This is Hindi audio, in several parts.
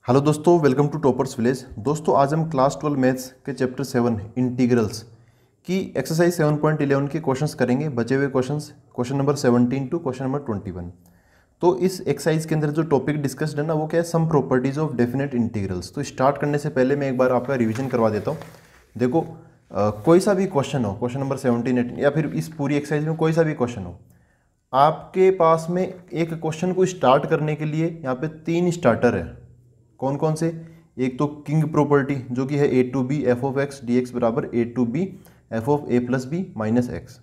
हेलो दोस्तों, वेलकम टू टॉपर्स विलेज। दोस्तों आज हम क्लास 12 मैथ्स के चैप्टर 7 इंटीग्रल्स की एक्सरसाइज 7.11 के क्वेश्चंस करेंगे। बचे हुए questions question number 17 to question number 21। तो इस एक्सरसाइज के अंदर जो टॉपिक डिस्कस्ड है ना, वो क्या है, some properties of definite integrals. तो स्टार्ट करने से पहले मैं एक बार आपका रिविजन करवा देता हूँ। देखो कोई सा भी क्वेश्चन हो, क्वेश्चन नंबर 17, 18 या फिर इस पूरी एक्सरसाइज में कोई सा भी क्वेश्चन हो, आपके पास में एक क्वेश्चन को स्टार्ट करने के लिए यहाँ पे 3 स्टार्टर है। कौन कौन से? एक तो किंग प्रॉपर्टी जो कि है a to b f of x d x बराबर a to b f of a plus b minus x.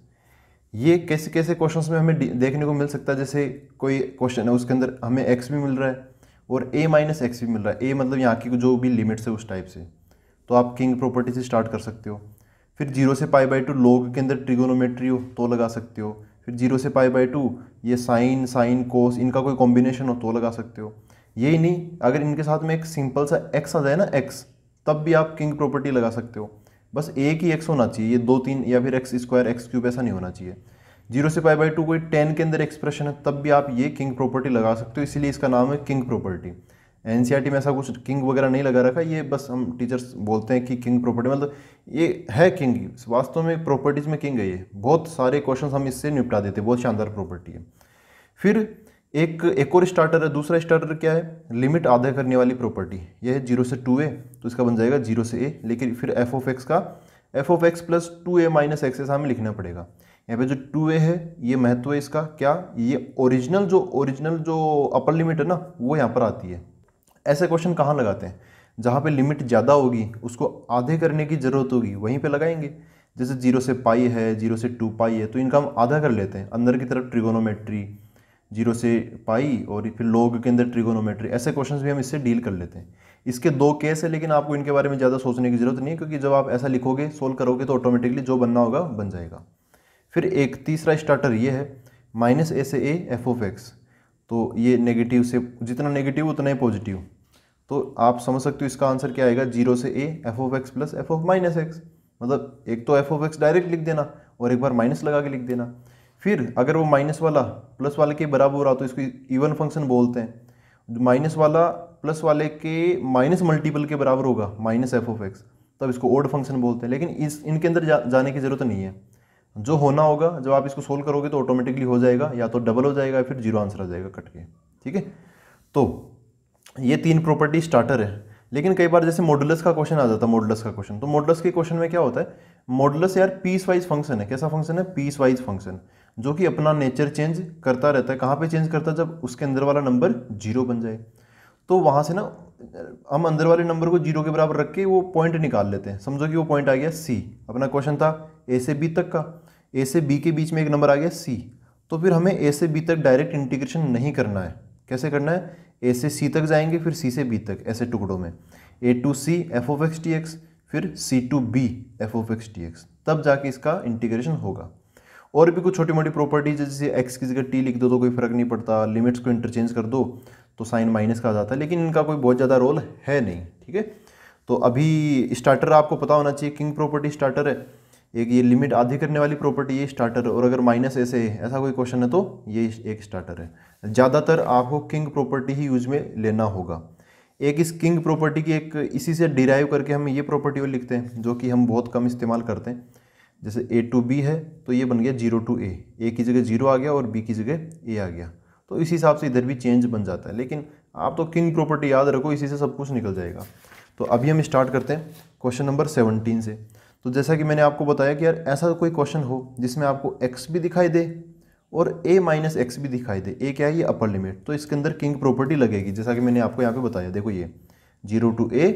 ये कैसे कैसे क्वेश्चंस में हमें देखने को मिल सकता है। जैसे कोई क्वेश्चन है उसके अंदर हमें एक्स भी मिल रहा है और ए माइनस एक्स भी मिल रहा है। ए मतलब यहाँ की जो भी लिमिट्स है उस टाइप से, तो आप किंग प्रॉपर्टी से स्टार्ट कर सकते हो। फिर 0 से पाई बाई 2 लॉग के अंदर ट्रिगोनोमेट्री हो तो लगा सकते हो। फिर 0 से पाई बाई 2 ये साइन साइन कोस इनका कोई कॉम्बिनेशन हो तो लगा सकते हो। यही नहीं, अगर इनके साथ में एक सिंपल सा एक्स आ जाए ना, एक्स, तब भी आप किंग प्रॉपर्टी लगा सकते हो। बस एक ही एक्स होना चाहिए, ये 2 3 या फिर एक्स स्क्वायर एक्स क्यूब ऐसा नहीं होना चाहिए। 0 से पाई बाई 2 कोई 10 के अंदर एक्सप्रेशन है तब भी आप ये किंग प्रॉपर्टी लगा सकते हो, इसीलिए इसका नाम है किंग प्रॉपर्टी। एनसीईआरटी में ऐसा कुछ किंग वगैरह नहीं लगा रखा, ये बस हम टीचर्स बोलते हैं कि किंग प्रॉपर्टी मतलब ये है किंग, वास्तव में प्रॉपर्टीज में किंग है ये। बहुत सारे क्वेश्चन हम इससे निपटा देते हैं, बहुत शानदार प्रॉपर्टी है। फिर एक और स्टार्टर है। दूसरा स्टार्टर क्या है? लिमिट आधा करने वाली प्रॉपर्टी। यह है 0 से 2a, तो इसका बन जाएगा 0 से a। लेकिन फिर एफ ऑफ एक्स का F of x plus 2a minus x ऐसा हमें लिखना पड़ेगा। यहाँ पे जो 2a है ये महत्व है इसका क्या, ये ओरिजिनल जो अपर लिमिट है ना वो यहाँ पर आती है। ऐसे क्वेश्चन कहाँ लगाते हैं? जहाँ पे लिमिट ज़्यादा होगी उसको आधे करने की ज़रूरत होगी वहीं पे लगाएंगे। जैसे 0 से पाई है, 0 से 2 पाई है, तो इनका हम आधा कर लेते हैं। अंदर की तरफ ट्रिगोनोमेट्री 0 से पाई और फिर लॉग के अंदर ट्रिगोनोमेट्री, ऐसे क्वेश्चंस भी हम इससे डील कर लेते हैं। इसके 2 केस है, लेकिन आपको इनके बारे में ज़्यादा सोचने की ज़रूरत नहीं है, क्योंकि जब आप ऐसा लिखोगे सोल्व करोगे तो ऑटोमेटिकली जो बनना होगा बन जाएगा। फिर एक तीसरा स्टार्टर ये है माइनस ए से ए एफ ऑफ एक्स। तो ये नेगेटिव से जितना नेगेटिव उतना ही पॉजिटिव, तो आप समझ सकते हो इसका आंसर क्या आएगा, 0 से A F of x plus F of minus x. मतलब एक तो एफ ऑफ एक्स डायरेक्ट लिख देना और एक बार माइनस लगा के लिख देना। फिर अगर वो माइनस वाला प्लस वाले के बराबर हो रहा तो इसको इवन फंक्शन बोलते हैं। माइनस वाला प्लस वाले के माइनस मल्टीपल के बराबर होगा माइनस एफ ऑफ एक्स, तब इसको ओड फंक्शन बोलते हैं। लेकिन इनके अंदर जाने की जरूरत नहीं है। जो होना होगा जब आप इसको सोल्व करोगे तो ऑटोमेटिकली हो जाएगा, या तो डबल हो जाएगा या फिर 0 आंसर आ जाएगा कट के। ठीक है, तो ये 3 प्रॉपर्टी स्टार्टर है। लेकिन कई बार जैसे मॉडुलस का क्वेश्चन आ जाता है, मॉडुलस का क्वेश्चन, तो मॉडुलस के क्वेश्चन में क्या होता है, मॉडुलस यार पीस वाइज फंक्शन है। कैसा फंक्शन है? पीस वाइज फंक्शन, जो कि अपना नेचर चेंज करता रहता है। कहाँ पे चेंज करता है? जब उसके अंदर वाला नंबर 0 बन जाए, तो वहाँ से ना हम अंदर वाले नंबर को 0 के बराबर रख के वो पॉइंट निकाल लेते हैं। समझो कि वो पॉइंट आ गया सी। अपना क्वेश्चन था ए से बी तक का, ए से बी के बीच में एक नंबर आ गया सी, तो फिर हमें ए से बी तक डायरेक्ट इंटीग्रेशन नहीं करना है। कैसे करना है? ए से सी तक जाएंगे, फिर सी से बी तक, ऐसे टुकड़ों में। A to c f of x d x, फिर c to b f of x d x, तब जाके इसका इंटीग्रेशन होगा। और भी कुछ छोटी मोटी प्रॉपर्टीज, जैसे एक्स की जगह टी लिख दो तो कोई फर्क नहीं पड़ता, लिमिट्स को इंटरचेंज कर दो तो साइन माइनस का आ जाता है, लेकिन इनका कोई बहुत ज़्यादा रोल है नहीं। ठीक है, तो अभी स्टार्टर आपको पता होना चाहिए, किंग प्रॉपर्टी स्टार्टर है। एक ये लिमिट आधी करने वाली प्रॉपर्टी ये स्टार्टर है, और अगर माइनस ऐसे ऐसा कोई क्वेश्चन है तो ये एक स्टार्टर है। ज़्यादातर आपको किंग प्रॉपर्टी ही यूज में लेना होगा। एक इस किंग प्रॉपर्टी की एक इसी से डिराइव करके हम ये प्रॉपर्टी और लिखते हैं, जो कि हम बहुत कम इस्तेमाल करते हैं। जैसे ए टू बी है तो ये बन गया 0 टू ए की जगह 0 आ गया और बी की जगह ए आ गया, तो इस हिसाब से इधर भी चेंज बन जाता है। लेकिन आप तो किंग प्रॉपर्टी याद रखो, इसी से सब कुछ निकल जाएगा। तो अभी हम स्टार्ट करते हैं क्वेश्चन नंबर 17 से। तो जैसा कि मैंने आपको बताया कि यार ऐसा कोई क्वेश्चन हो जिसमें आपको x भी दिखाई दे और a माइनस एक्स भी दिखाई दे। a क्या है? ये अपर लिमिट, तो इसके अंदर किंग प्रॉपर्टी लगेगी, जैसा कि मैंने आपको यहाँ पे बताया। देखो ये 0 टू a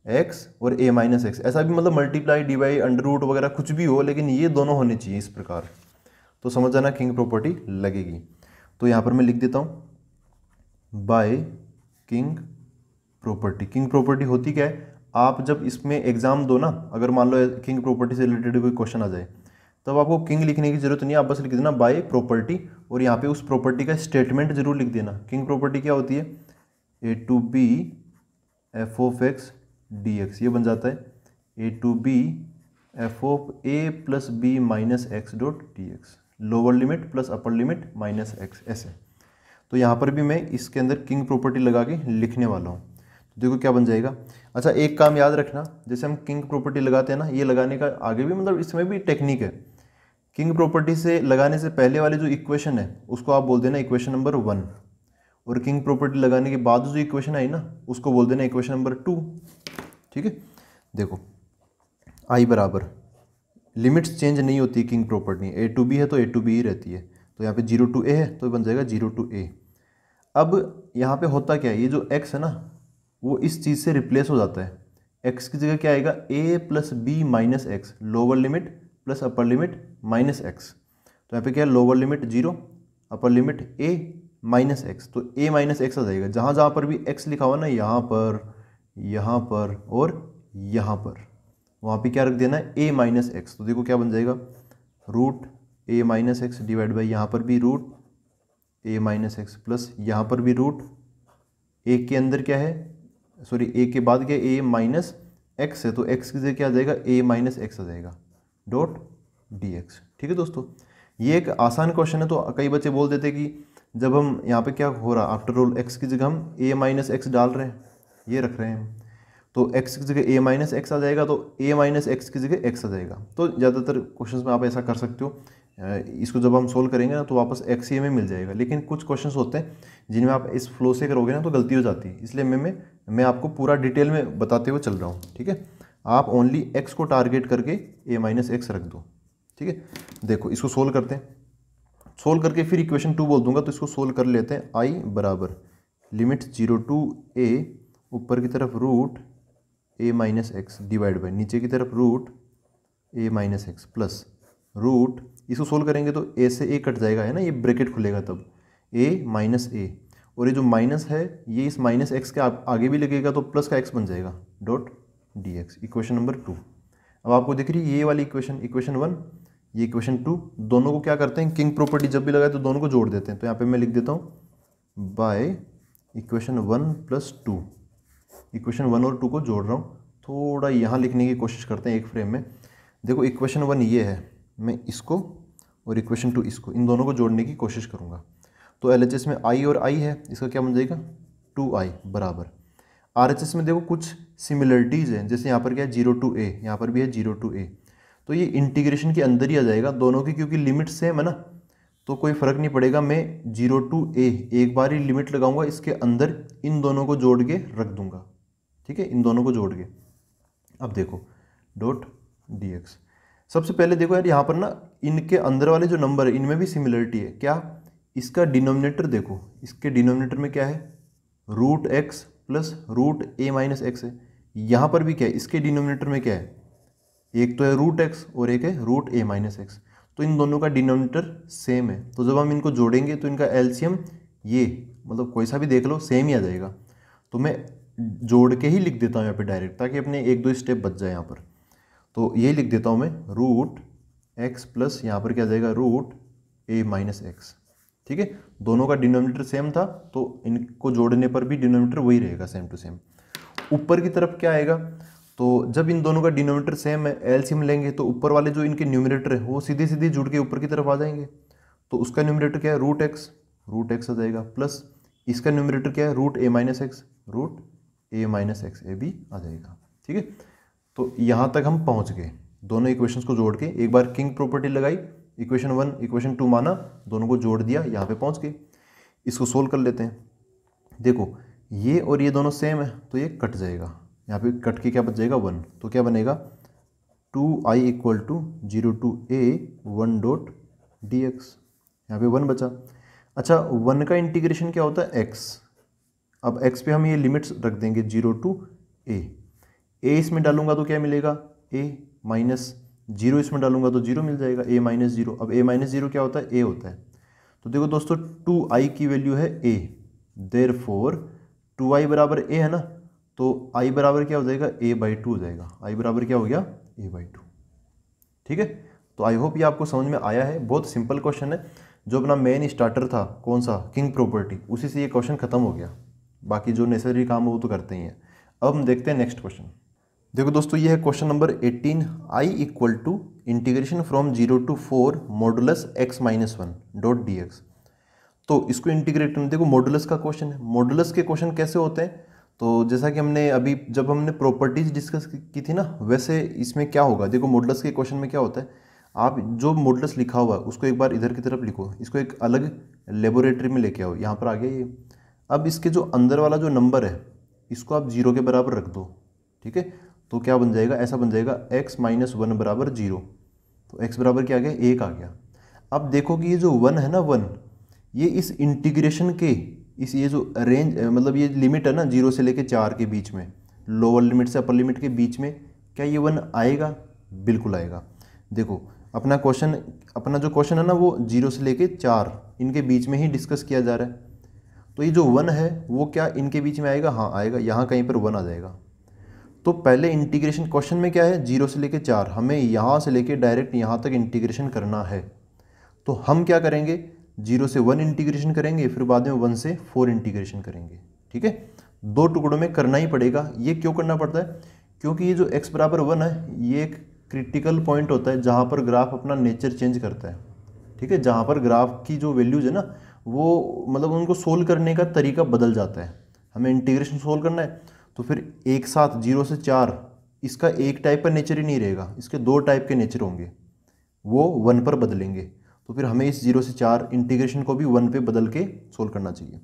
x और a माइनस एक्स, ऐसा भी मतलब मल्टीप्लाई डिवाइड अंडर रूट वगैरह कुछ भी हो, लेकिन ये दोनों होने चाहिए इस प्रकार, तो समझ जाना किंग प्रॉपर्टी लगेगी। तो यहाँ पर मैं लिख देता हूँ by king property. King property होती क्या है? आप जब इसमें एग्जाम दो ना, अगर मान लो किंग प्रॉपर्टी से रिलेटेड कोई क्वेश्चन आ जाए, तब आपको किंग लिखने की जरूरत नहीं है, आप बस लिख देना बाय प्रॉपर्टी, और यहाँ पे उस प्रॉपर्टी का स्टेटमेंट जरूर लिख देना। किंग प्रॉपर्टी क्या होती है? A to b f of x d x, ये बन जाता है a to b f of a plus b minus x dot d x, lower limit plus upper limit minus x, ऐसे। तो यहाँ पर भी मैं इसके अंदर किंग प्रॉपर्टी लगा के लिखने वाला हूँ। देखो क्या बन जाएगा। अच्छा एक काम याद रखना, जैसे हम किंग प्रॉपर्टी लगाते हैं ना, ये लगाने का आगे भी मतलब इसमें भी टेक्निक है। किंग प्रॉपर्टी से लगाने से पहले वाली जो इक्वेशन है उसको आप बोल देना इक्वेशन नंबर 1, और किंग प्रॉपर्टी लगाने के बाद जो इक्वेशन आई ना उसको बोल देना इक्वेशन नंबर 2। ठीक है, देखो आई बराबर, लिमिट्स चेंज नहीं होती king property, a to b है तो ए टू बी ही रहती है, तो यहाँ पे 0 to a है तो बन जाएगा 0 to a। अब यहाँ पे होता क्या है, ये जो x है ना वो इस चीज़ से रिप्लेस हो जाता है, x की जगह क्या आएगा a plus b minus x, lower limit plus upper limit minus x. तो यहाँ पे क्या है, lower limit 0, upper limit a minus x, तो a माइनस एक्स आ जाएगा। जहाँ जहाँ पर भी x लिखा हुआ ना, यहाँ पर और यहाँ पर, वहाँ पे क्या रख देना है a माइनस एक्स। तो देखो क्या बन जाएगा, root a minus x divide by यहाँ पर भी root a minus x plus यहाँ पर भी रूट a के अंदर क्या है, सॉरी a के बाद क्या है, a माइनस एक्स है तो x की जगह क्या आ जाएगा, a माइनस एक्स आ जाएगा डॉट dx। ठीक है दोस्तों, ये एक आसान क्वेश्चन है। तो कई बच्चे बोल देते कि जब हम यहाँ पे क्या हो रहा, आफ्टर ऑल x की जगह हम a माइनस एक्स डाल रहे हैं, ये रख रहे हैं, तो x की जगह a माइनस एक्स आ जाएगा, तो a माइनस एक्स की जगह x आ जाएगा। तो ज़्यादातर क्वेश्चंस में आप ऐसा कर सकते हो, इसको जब हम सोल्व करेंगे ना तो वापस x ही में मिल जाएगा। लेकिन कुछ क्वेश्चंस होते हैं जिनमें आप इस फ्लो से करोगे ना तो गलती हो जाती है, इसलिए मैं आपको पूरा डिटेल में बताते हुए चल रहा हूँ। ठीक है, आप ओनली x को टारगेट करके a माइनस एक्स रख दो। ठीक है, देखो इसको सोल्व करते हैं, सोल्व करके फिर इक्वेशन 2 बोल दूंगा, तो इसको सोल्व कर लेते हैं। i बराबर लिमिट 0 to a, ऊपर की तरफ root a minus x divide by नीचे की तरफ root a minus x plus root, इसको सोल्व करेंगे तो a से a कट जाएगा, है ना, ये ब्रैकेट खुलेगा तब a माइनस a, और ये जो माइनस है ये इस माइनस एक्स के आगे भी लगेगा तो प्लस का x बन जाएगा डॉट dx, इक्वेशन नंबर 2। अब आपको दिख रही है ये वाली इक्वेशन, इक्वेशन 1, ये इक्वेशन 2, दोनों को क्या करते हैं, किंग प्रॉपर्टी जब भी लगाए तो दोनों को जोड़ देते हैं। तो यहाँ पे मैं लिख देता हूँ बाय इक्वेशन 1 प्लस 2, इक्वेशन 1 और 2 को जोड़ रहा हूँ। थोड़ा यहाँ लिखने की कोशिश करते हैं एक फ्रेम में। देखो इक्वेशन 1 ये है, मैं इसको और इक्वेशन 2 इसको, इन दोनों को जोड़ने की कोशिश करूँगा। तो LHS में i और i है, इसका क्या बन जाएगा 2i बराबर। RHS में देखो कुछ सिमिलरिटीज़ हैं, जैसे यहाँ पर क्या है 0 to a, यहाँ पर भी है 0 to a, तो ये इंटीग्रेशन के अंदर ही आ जाएगा दोनों की, क्योंकि लिमिट सेम है ना तो कोई फ़र्क नहीं पड़ेगा। मैं 0 to a एक बार ही लिमिट लगाऊंगा, इसके अंदर इन दोनों को जोड़ के रख दूंगा। ठीक है, इन दोनों को जोड़ के, अब देखो डॉट dx। सबसे पहले देखो यार यहाँ पर ना इनके अंदर वाले जो नंबर है इनमें भी सिमिलरिटी है। क्या, इसका डिनोमिनेटर देखो, इसके डिनोमिनेटर में क्या है root x plus root a minus x है। यहाँ पर भी क्या है, इसके डिनोमिनेटर में क्या है, एक तो है रूट एक्स और एक है रूट a माइनस एक्स, तो इन दोनों का डिनोमिनेटर सेम है। तो जब हम इनको जोड़ेंगे तो इनका एलसीएम ये मतलब कोई सा भी देख लो सेम ही आ जाएगा। तो मैं जोड़ के ही लिख देता हूँ यहाँ पे डायरेक्ट, ताकि अपने एक दो स्टेप बच जाए यहाँ पर। तो ये लिख देता हूँ मैं रूट एक्स प्लस यहाँ पर क्या आ जाएगा रूट a माइनस एक्स। ठीक है, दोनों का डिनोमिनेटर सेम था तो इनको जोड़ने पर भी डिनोमिनेटर वही रहेगा सेम टू सेम। ऊपर की तरफ क्या आएगा, तो जब इन दोनों का डिनोमिनेटर सेम है एलसीएम लेंगे तो ऊपर वाले जो इनके न्यूमरेटर है वो सीधे सीधे जुड़ के ऊपर की तरफ आ जाएंगे। तो उसका न्यूमरेटर क्या है रूट एक्स आ जाएगा, प्लस इसका न्यूमरेटर क्या है root a minus x, root a minus x a भी आ जाएगा। ठीक है, तो यहाँ तक हम पहुँच गए, दोनों इक्वेशंस को जोड़ के एक बार किंग प्रॉपर्टी लगाई, इक्वेशन 1 इक्वेशन 2 माना, दोनों को जोड़ दिया, यहाँ पे पहुँच गए। इसको सोल्व कर लेते हैं। देखो ये और ये दोनों सेम है तो ये कट जाएगा, यहाँ पे कट के क्या बच जाएगा 1, तो क्या बनेगा 2i equal to 0 to a 1 dot dx, यहाँ पे 1 बचा। अच्छा 1 का इंटीग्रेशन क्या होता है x, अब x पे हम ये लिमिट्स रख देंगे 0 to a इसमें डालूंगा तो क्या मिलेगा a माइनस 0, इसमें डालूंगा तो 0 मिल जाएगा, a माइनस 0। अब a माइनस 0 क्या होता है, a होता है। तो देखो दोस्तों 2i की वैल्यू है a, देयरफॉर 2i बराबर a है ना, तो i बराबर क्या हो जाएगा a/2 हो जाएगा, i बराबर क्या हो गया a/2। ठीक है, तो आई होप ये आपको समझ में आया है। बहुत सिंपल क्वेश्चन है, जो अपना मेन स्टार्टर था कौन सा किंग प्रॉपर्टी, उसी से ये क्वेश्चन खत्म हो गया। बाकी जो नेसेसरी काम हो वो तो करते ही हैं। अब हम देखते हैं नेक्स्ट क्वेश्चन। देखो दोस्तों ये है question number 18, i equal to integration from 0 to 4 modulus x minus 1 dot dx। तो इसको इंटीग्रेट करना, देखो मॉडुलस का क्वेश्चन है, मॉडुलस के क्वेश्चन कैसे होते हैं, तो जैसा कि हमने अभी जब हमने प्रॉपर्टीज डिस्कस की थी ना, वैसे इसमें क्या होगा, देखो मॉडुलस के क्वेश्चन में क्या होता है, आप जो मॉडुलस लिखा हुआ है उसको एक बार इधर की तरफ लिखो, इसको एक अलग लेबोरेटरी में लेके आओ, यहाँ पर आ गया ये। अब इसके जो अंदर वाला जो नंबर है इसको आप 0 के बराबर रख दो, ठीक है। तो क्या बन जाएगा, ऐसा बन जाएगा x माइनस 1 बराबर 0। तो x बराबर क्या आ गया, 1 आ गया। अब देखो कि ये जो 1 है ना, 1 ये इस इंटीग्रेशन के इस ये जो रेंज मतलब ये लिमिट है ना 0 से लेके 4 के बीच में, लोअर लिमिट से अपर लिमिट के बीच में, क्या ये 1 आएगा? बिल्कुल आएगा। देखो अपना जो क्वेश्चन है ना वो 0 से लेके 4 इनके बीच में ही डिस्कस किया जा रहा है। तो ये जो 1 है वो क्या इनके बीच में आएगा? हाँ आएगा, यहाँ कहीं पर 1 आ जाएगा। तो पहले इंटीग्रेशन क्वेश्चन में क्या है, 0 से लेके 4, हमें यहाँ से लेके डायरेक्ट यहाँ तक इंटीग्रेशन करना है। तो हम क्या करेंगे, 0 से 1 इंटीग्रेशन करेंगे, फिर बाद में 1 से 4 इंटीग्रेशन करेंगे, ठीक है। 2 टुकड़ों में करना ही पड़ेगा। ये क्यों करना पड़ता है? क्योंकि ये जो x बराबर 1 है ये एक क्रिटिकल पॉइंट होता है जहाँ पर ग्राफ अपना नेचर चेंज करता है, ठीक है। जहाँ पर ग्राफ की जो वैल्यूज है ना वो मतलब उनको सोल्व करने का तरीका बदल जाता है। हमें इंटीग्रेशन सोल्व करना है तो फिर एक साथ 0 से 4 इसका एक टाइप का नेचर ही नहीं रहेगा, इसके 2 टाइप के नेचर होंगे, वो 1 पर बदलेंगे। तो फिर हमें इस 0 से 4 इंटीग्रेशन को भी 1 पे बदल के सोल्व करना चाहिए।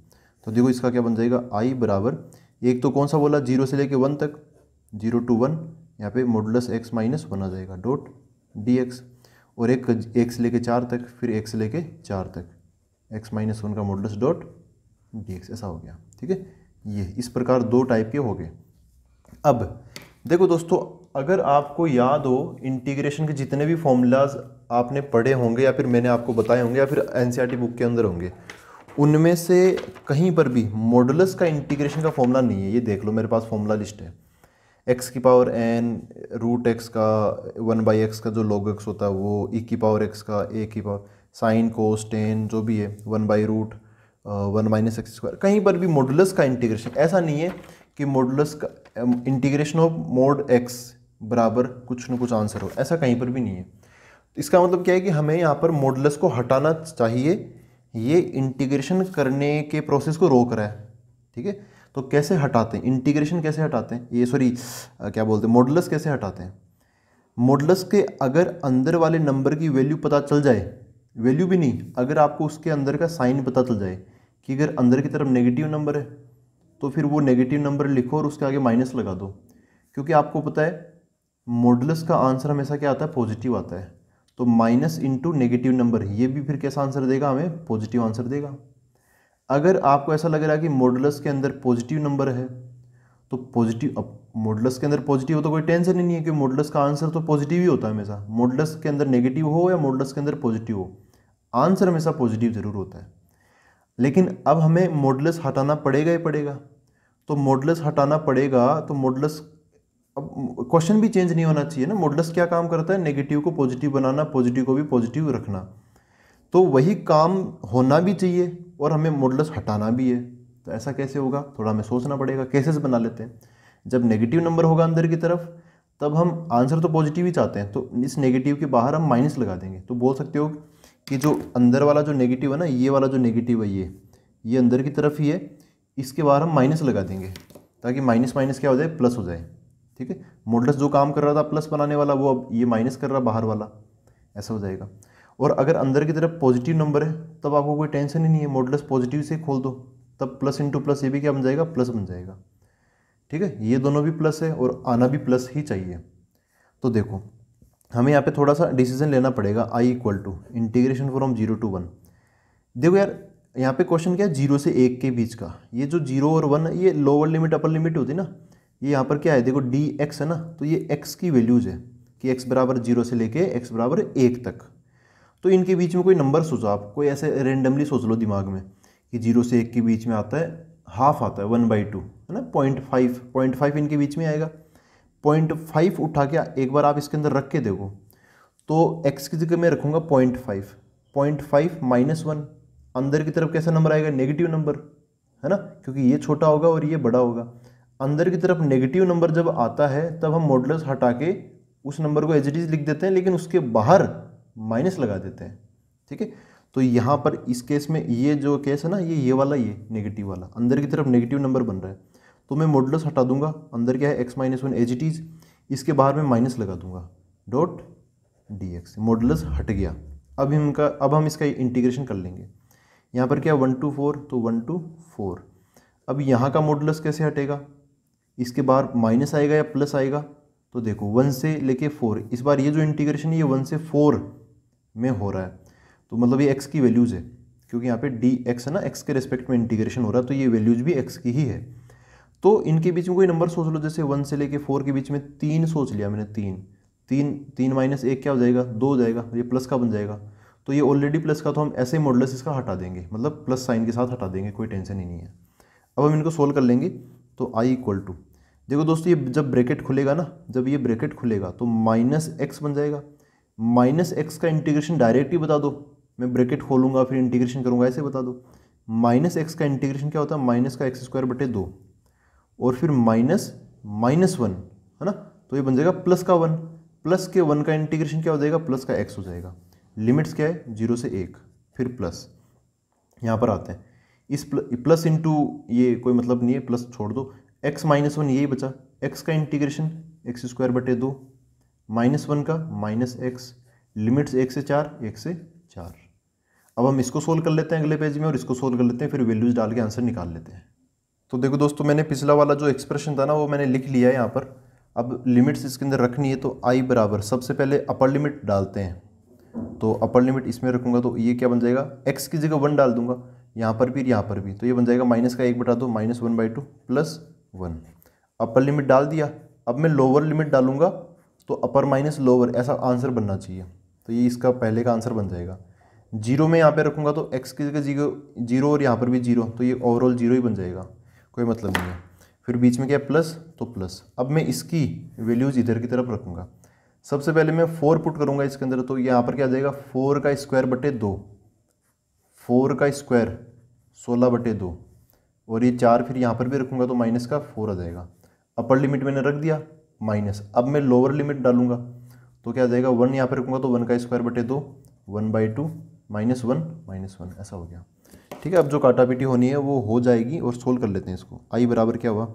तो देखो इसका क्या बन जाएगा, i बराबर, एक तो कौन सा बोला 0 से लेके 1 तक, 0 to 1, यहाँ पे मॉडुलस x माइनस 1 आ जाएगा डॉट dx, और एक 1 से लेके 4 तक, फिर 1 से लेके 4 तक x माइनस 1 का मॉडुलस डॉट dx, ऐसा हो गया, ठीक है। ये इस प्रकार 2 टाइप के हो गए। अब देखो दोस्तों, अगर आपको याद हो इंटीग्रेशन के जितने भी फॉर्मूलाज आपने पढ़े होंगे या फिर मैंने आपको बताए होंगे या फिर एनसीईआरटी बुक के अंदर होंगे, उनमें से कहीं पर भी मॉडुलस का इंटीग्रेशन का फॉर्मूला नहीं है। ये देख लो मेरे पास फॉर्मूला लिस्ट है, x की पावर n रूट x का 1/x का जो log x होता है वो, e की पावर x का a की पावर साइन कोस टेन जो भी है 1/रूट 1 माइनस एक्स स्क्वायर। कहीं पर भी मॉडुलस का इंटीग्रेशन ऐसा नहीं है कि मॉडुलस का इंटीग्रेशन ऑफ मोड x बराबर कुछ न कुछ आंसर हो, ऐसा कहीं पर भी नहीं है। इसका मतलब क्या है कि हमें यहाँ पर मॉडुलस को हटाना चाहिए, ये इंटीग्रेशन करने के प्रोसेस को रोक रहा है, ठीक है। तो कैसे हटाते हैं इंटीग्रेशन, कैसे हटाते हैं ये, सॉरी क्या बोलते हैं, मॉडुलस कैसे हटाते हैं? मॉडुलस के अगर अंदर वाले नंबर की वैल्यू पता चल जाए, वैल्यू भी नहीं, अगर आपको उसके अंदर का साइन पता चल जाए कि अगर अंदर की तरफ नेगेटिव नंबर है तो फिर वो नेगेटिव नंबर लिखो और उसके आगे माइनस लगा दो, क्योंकि आपको पता है मॉडुलस का आंसर हमेशा क्या आता है, पॉजिटिव आता है। तो माइनस इंटू नेगेटिव नंबर, ये भी फिर कैसा आंसर देगा, हमें पॉजिटिव आंसर देगा। अगर आपको ऐसा लग रहा है कि मॉडुलस के अंदर पॉजिटिव नंबर है तो पॉजिटिव, अब मॉडुलस के अंदर पॉजिटिव हो तो कोई टेंशन ही नहीं है कि मॉडुलस का आंसर तो पॉजिटिव ही होता है हमेशा। मॉडुलस के अंदर नेगेटिव हो या मॉडुलस के अंदर पॉजिटिव हो, आंसर हमेशा पॉजिटिव जरूर होता है। लेकिन अब हमें मॉडुलस हटाना पड़ेगा ही पड़ेगा। तो मॉडुलस हटाना पड़ेगा तो मॉडुलस, अब क्वेश्चन भी चेंज नहीं होना चाहिए ना। मॉडुलस क्या काम करता है, नेगेटिव को पॉजिटिव बनाना, पॉजिटिव को भी पॉजिटिव रखना। तो वही काम होना भी चाहिए और हमें मॉडुलस हटाना भी है। तो ऐसा कैसे होगा, थोड़ा हमें सोचना पड़ेगा। केसेस बना लेते हैं। जब नेगेटिव नंबर होगा अंदर की तरफ तब हम आंसर तो पॉजिटिव ही चाहते हैं, तो इस नेगेटिव के बाहर हम माइनस लगा देंगे। तो बोल सकते हो कि जो अंदर वाला जो नेगेटिव है ना, ये वाला जो नेगेटिव है ये अंदर की तरफ ही है, इसके बाहर हम माइनस लगा देंगे ताकि माइनस माइनस क्या हो जाए, प्लस हो जाए, ठीक है। मॉडुलस जो काम कर रहा था प्लस बनाने वाला, वो अब ये माइनस कर रहा बाहर वाला, ऐसा हो जाएगा। और अगर अंदर की तरफ पॉजिटिव नंबर है तब आपको कोई टेंशन ही नहीं है, मॉडुलस पॉजिटिव से खोल दो, तब प्लस इंटू प्लस ये भी क्या बन जाएगा, प्लस बन जाएगा, ठीक है। ये दोनों भी प्लस है और आना भी प्लस ही चाहिए। तो देखो हमें यहाँ पे थोड़ा सा डिसीजन लेना पड़ेगा। i equal to integration from 0 to 1। देखो यार यहाँ पे क्वेश्चन क्या है, 0 से 1 के बीच का। ये जो 0 और 1 ये लोअर लिमिट अपर लिमिट होती है ना, ये यहाँ पर क्या है, देखो dx है ना, तो ये x की वैल्यूज़ है कि x बराबर 0 से लेके x बराबर 1 तक। तो इनके बीच में कोई नंबर सोचो आप, कोई ऐसे रेंडमली सोच लो दिमाग में कि 0 से 1 के बीच में आता है, हाफ आता है 1/2 है ना, 0.5 इनके बीच में आएगा। 0.5 उठा के एक बार आप इसके अंदर रख के देखो, तो x की जगह मैं रखूँगा 0.5, 0.5 माइनस 1, अंदर की तरफ कैसा नंबर आएगा, नेगेटिव नंबर, है ना, क्योंकि ये छोटा होगा और ये बड़ा होगा। अंदर की तरफ नेगेटिव नंबर जब आता है तब हम मॉडुलस हटा के उस नंबर को एज इट इज लिख देते हैं, लेकिन उसके बाहर माइनस लगा देते हैं, ठीक है। तो यहाँ पर इस केस में ये जो केस है ना, ये वाला, ये नेगेटिव वाला, अंदर की तरफ नेगेटिव नंबर बन रहा है, तो मैं मॉडुलस हटा दूंगा, अंदर क्या है x minus one as it is, इसके बाहर मैं माइनस लगा दूंगा डॉट dx, मॉडुलस हट गया। अब हम इसका इंटीग्रेशन कर लेंगे। यहाँ पर क्या 1 to 4, तो 1 to 4। अब यहाँ का मॉडुलस कैसे हटेगा, इसके बाहर माइनस आएगा या प्लस आएगा, तो देखो 1 से लेके 4, इस बार ये जो इंटीग्रेशन है ये 1 से 4 में हो रहा है, तो मतलब ये x की वैल्यूज़ है, क्योंकि यहाँ पे dx है ना, x के रेस्पेक्ट में इंटीग्रेशन हो रहा है, तो ये वैल्यूज भी x की ही है। तो इनके बीच में कोई नंबर सोच लो, जैसे 1 से लेके 4 के बीच में 3 सोच लिया मैंने, 3 माइनस 1 क्या हो जाएगा, 2 हो जाएगा, ये प्लस का बन जाएगा। तो ये ऑलरेडी प्लस का, तो हम ऐसे मॉडुलस इसका हटा देंगे, मतलब प्लस साइन के साथ हटा देंगे, कोई टेंशन ही नहीं है। अब हम इनको सोल्व कर लेंगे, तो i इक्वल टू, देखो दोस्तों ये जब ब्रैकेट खुलेगा ना, जब ये ब्रैकेट खुलेगा तो माइनस एक्स बन जाएगा। माइनस एक्स का इंटीग्रेशन डायरेक्ट ही बता दो, मैं ब्रैकेट खोलूंगा फिर इंटीग्रेशन करूंगा, ऐसे बता दो। माइनस एक्स का इंटीग्रेशन क्या होता है, माइनस का एक्स स्क्वायर बटे 2, और फिर माइनस वन है ना, तो ये बन जाएगा प्लस का 1, प्लस के 1 का इंटीग्रेशन क्या हो जाएगा, प्लस का एक्स हो जाएगा। लिमिट्स क्या है, 0 से 1, फिर प्लस। यहाँ पर आते हैं, इस प्लस इंटू ये कोई मतलब नहीं है, प्लस छोड़ दो, x माइनस वन यही बचा, x का इंटीग्रेशन एक्स स्क्वायर बटे 2, माइनस वन का माइनस एक्स, लिमिट्स 1 से 4, 1 से 4। अब हम इसको सोल्व कर लेते हैं अगले पेज में, और इसको सोल्व कर लेते हैं, फिर वैल्यूज डाल के आंसर निकाल लेते हैं। तो देखो दोस्तों, मैंने पिछला वाला जो एक्सप्रेशन था ना वो मैंने लिख लिया है यहाँ पर। अब लिमिट्स इसके अंदर रखनी है, तो i बराबर, सबसे पहले अपर लिमिट डालते हैं, तो अपर लिमिट इसमें रखूंगा, तो ये क्या बन जाएगा, x की जगह 1 डाल दूंगा, यहाँ पर भी यहाँ पर भी, तो ये बन जाएगा माइनस का 1 बटा 2, माइनस 1/2 प्लस 1। अपर लिमिट डाल दिया, अब मैं लोअर लिमिट डालूंगा, तो अपर माइनस लोअर, ऐसा आंसर बनना चाहिए, तो ये इसका पहले का आंसर बन जाएगा। 0 में यहाँ पे रखूंगा, तो x की जगह 0 और यहाँ पर भी 0, तो ये ओवरऑल 0 ही बन जाएगा, कोई मतलब नहीं है। फिर बीच में क्या प्लस, तो प्लस। अब मैं इसकी वैल्यूज़ इधर की तरफ रखूँगा। सबसे पहले मैं 4 पुट करूँगा इसके अंदर, तो यहाँ पर क्या आ जाएगा, 4 का स्क्वायर बटे 2, 4 का स्क्वायर 16 बटे 2, और ये 4 फिर यहाँ पर भी रखूँगा, तो माइनस का 4 आ जाएगा। अपर लिमिट मैंने रख दिया माइनस। अब मैं लोअर लिमिट डालूंगा, तो क्या आ जाएगा, 1 यहाँ पर रखूँगा, तो 1 का स्क्वायर बटे 2, 1/2 -1 ऐसा हो गया। ठीक है, अब जो काटा पीटी होनी है वो हो जाएगी, और सोल्व कर लेते हैं इसको। आई बराबर क्या हुआ,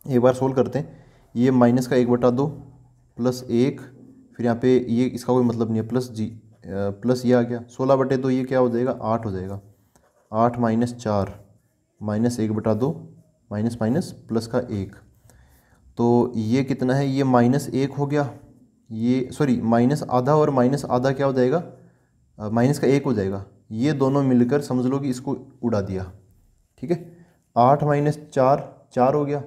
एक बार सोल्व करते हैं। ये माइनस का 1 बटा 2 प्लस 1, फिर यहाँ पे ये इसका कोई मतलब नहीं है, प्लस ये आ गया 16 बटे 2, ये क्या हो जाएगा 8 हो जाएगा। 8 - 4 -1 बटा 2 माइनस माइनस प्लस का 1, तो ये कितना है, ये -1 हो गया, ये सॉरी माइनस आधा और माइनस आधा क्या हो जाएगा, माइनस का 1 हो जाएगा। ये दोनों मिलकर समझ लो कि इसको उड़ा दिया। ठीक है, 8 - 4 4 हो गया,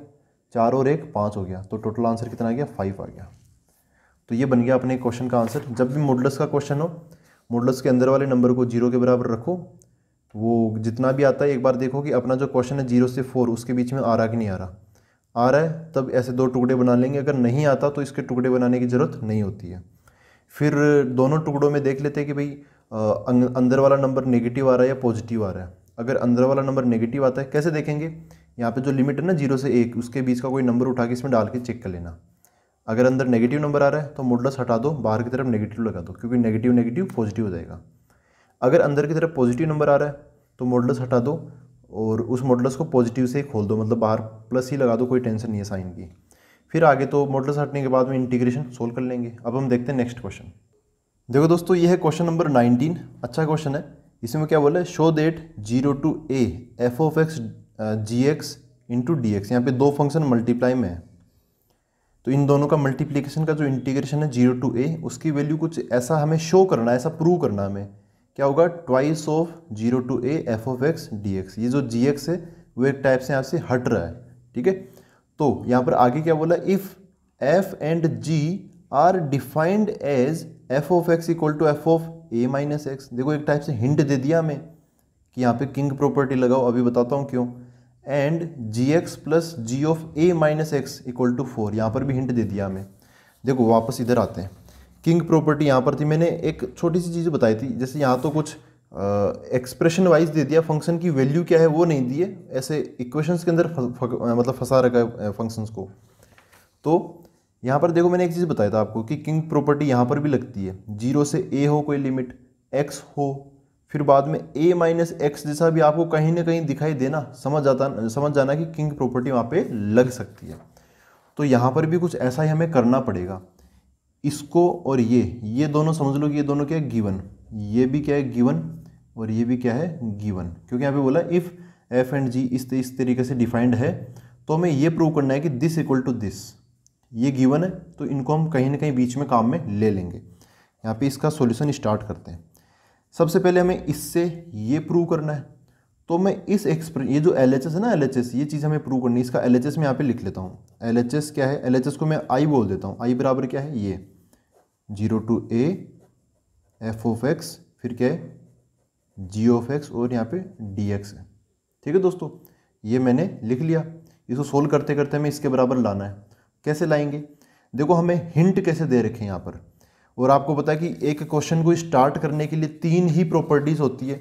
4 और 1 5 हो गया, तो टोटल आंसर कितना आ गया, 5 आ गया। तो ये बन गया अपने क्वेश्चन का आंसर। जब भी मॉडुलस का क्वेश्चन हो, मॉडुलस के अंदर वाले नंबर को 0 के बराबर रखो, वो जितना भी आता है एक बार देखो कि अपना जो क्वेश्चन है 0 से 4 उसके बीच में आ रहा कि नहीं आ रहा। आ रहा है तब ऐसे 2 टुकड़े बना लेंगे, अगर नहीं आता तो इसके टुकड़े बनाने की ज़रूरत नहीं होती है। फिर दोनों टुकड़ों में देख लेते हैं कि भाई अंदर वाला नंबर नेगेटिव आ रहा है या पॉजिटिव आ रहा है। अगर अंदर वाला नंबर नेगेटिव आता है, कैसे देखेंगे, यहाँ पे जो लिमिट है ना 0 से 1, उसके बीच का कोई नंबर उठा के इसमें डाल के चेक कर लेना। अगर अंदर नेगेटिव नंबर आ रहा है तो मॉडुलस हटा दो, बाहर की तरफ नेगेटिव लगा दो, क्योंकि नेगेटिव नेगेटिव पॉजिटिव हो जाएगा। अगर अंदर की तरफ पॉजिटिव नंबर आ रहा है तो मॉडुलस हटा दो और उस मॉडुलस को पॉजिटिव से ही खोल दो, मतलब बाहर प्लस ही लगा दो, कोई टेंशन नहीं है साइन की। फिर आगे तो मॉडुलस हटने के बाद में इंटीग्रेशन सोल्व कर लेंगे। अब हम देखते हैं नेक्स्ट क्वेश्चन। देखो दोस्तों, ये है क्वेश्चन नंबर 19। अच्छा क्वेश्चन है। इसमें क्या बोला है, show that 0 to a f(x) gx into D x. यहाँ पे दो फंक्शन मल्टीप्लाई में है, तो इन दोनों का मल्टीप्लीकेशन का जो इंटीग्रेशन है 0 to a, उसकी वैल्यू कुछ ऐसा हमें शो करना है, ऐसा प्रूव करना है हमें। क्या होगा, twice of 0 to a f(x) dx। ये जो gx है वो एक टाइप से यहाँ से हट रहा है। ठीक है, तो यहाँ पर आगे क्या बोला, if f and g are defined as f(x) equal to f(a - x)। देखो एक टाइप से हिंट दे दिया हमें कि यहाँ पे किंग प्रॉपर्टी लगाओ, अभी बताता हूँ क्यों। And gx plus g(a - x) equal to 4, यहाँ पर भी हिंट दे दिया हमें। देखो वापस इधर आते हैं। किंग प्रॉपर्टी यहाँ पर थी, मैंने एक छोटी सी चीज़ बताई थी, जैसे यहाँ तो कुछ एक्सप्रेशन वाइज दे दिया, फंक्शन की वैल्यू क्या है वो नहीं दी है, ऐसे इक्वेशंस के अंदर मतलब फंसा रखा है फंक्शंस को। तो यहाँ पर देखो मैंने एक चीज़ बताया था आपको कि किंग प्रॉपर्टी यहाँ पर भी लगती है। 0 से a हो कोई लिमिट, x हो, फिर बाद में a माइनस एक्स जैसा भी आपको कहीं ना कहीं दिखाई देना, समझ जाना कि किंग प्रॉपर्टी वहाँ पे लग सकती है। तो यहाँ पर भी कुछ ऐसा ही हमें करना पड़ेगा। इसको और ये दोनों समझ लो कि ये दोनों क्या है, गिवन। ये भी क्या है, गिवन, और ये भी क्या है, गिवन। क्योंकि यहाँ पे बोला इफ़ एफ एंड जी इस तरीके से डिफाइंड है, तो हमें ये प्रूव करना है कि दिस इक्वल टू दिस। ये गिवन है तो इनको हम कहीं ना कहीं बीच में काम में ले लेंगे। यहाँ पे इसका सॉल्यूशन स्टार्ट करते हैं। सबसे पहले हमें इससे ये प्रूव करना है, तो मैं इस ये जो LHS है ना, LHS, ये चीज़ हमें प्रूव करनी है। इसका LHS मैं यहाँ पे लिख लेता हूँ। LHS क्या है, LHS को मैं I बोल देता हूँ। I बराबर क्या है, ये 0 to a f of x, फिर क्या है, g ऑफ x, और यहाँ पे dx है। ठीक है दोस्तों, ये मैंने लिख लिया। इसको सोल्व करते करते हमें इसके बराबर लाना है। कैसे लाएंगे, देखो हमें हिंट कैसे दे रखे हैं यहाँ पर, और आपको पता है कि एक क्वेश्चन को स्टार्ट करने के लिए 3 ही प्रॉपर्टीज़ होती है।